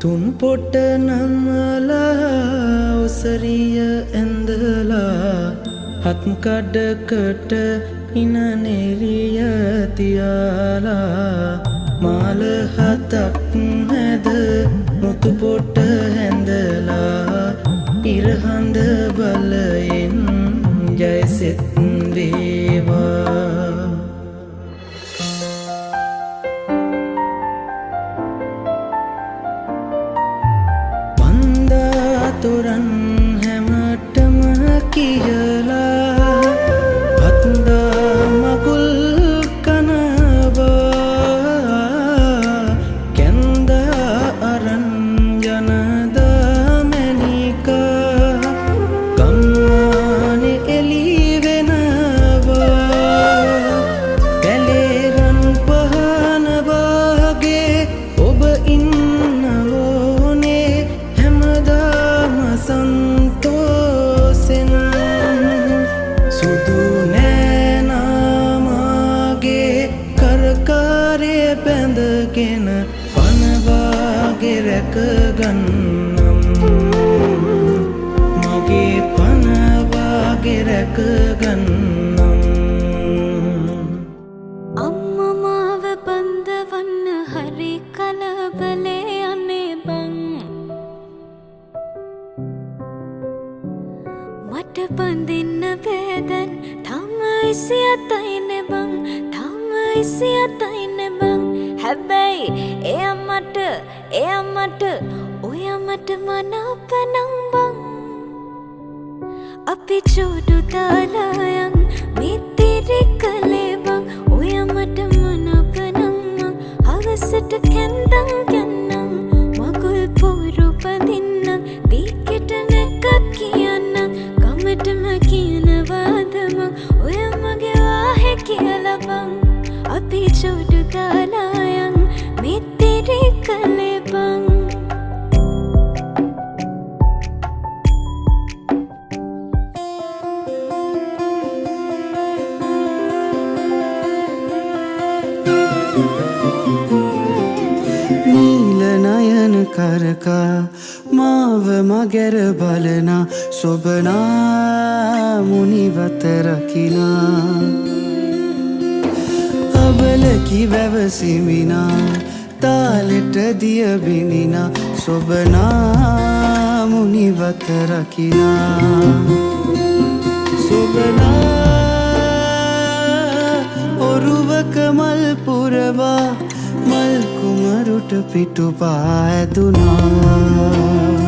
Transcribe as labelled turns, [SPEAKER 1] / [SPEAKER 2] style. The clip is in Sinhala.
[SPEAKER 1] තුන් පොට නම්මලා ඔසරිය ඇඳලා හත් කඩකට හින නෙරිය තියාලා මාල හතක් මැද මුතු පොට හැඳලා ඉරහඳ බලයෙන් ජයසෙත් වේවා තොරන් හැමටම කියලා හත්දා මකුල් කනවා කැන්දා අරන් ජනදා මැනිකා ගම්මානෙ එලි වෙනවා පැලේරන් පහන වගේ ඔබ ඉන්නවෝනේ संतोषෙන් සුදු නෑනාමාගේ කරකාරය බැඳගෙන පනවාගේ රැකගන්නම් මගේ පනවාගේ රැකගන්නම්
[SPEAKER 2] අම්මා මාව බඳවන්න හරි කලබලේ යන්නේ බං මට බඳින්න බෑදැන් තම 27යි නේ බං තම 27යි බං හැබැයි එයා මට ඔයා මට මනාපනම් බං අපි චෝඩු දාලා යන් මිත්‍රි කලේ බං ඔයා මට මනාපනම් මං හවසට කැන්දම් යන්නම් මගුල් පොරු පදින්නම් දීකට නැකත් කියන්නම් ගමටම කියනවාද මං ඔය මගේ වාහෙ කියලා බං අපි චෝඩු දාලා යන් මිත්‍රි කලේ බං
[SPEAKER 1] නීල නයන කරකා මාව මගැර බලනා සොබනා මුනිවත රකිනා අබලකි වැවසිමිනා තාලෙට දිය බිඳිනා සොබනා මුනිවත රකිනා සොබනා ඔරුවක මල් පුරවා මල් කුමරුට පිටුපා ඇදුනා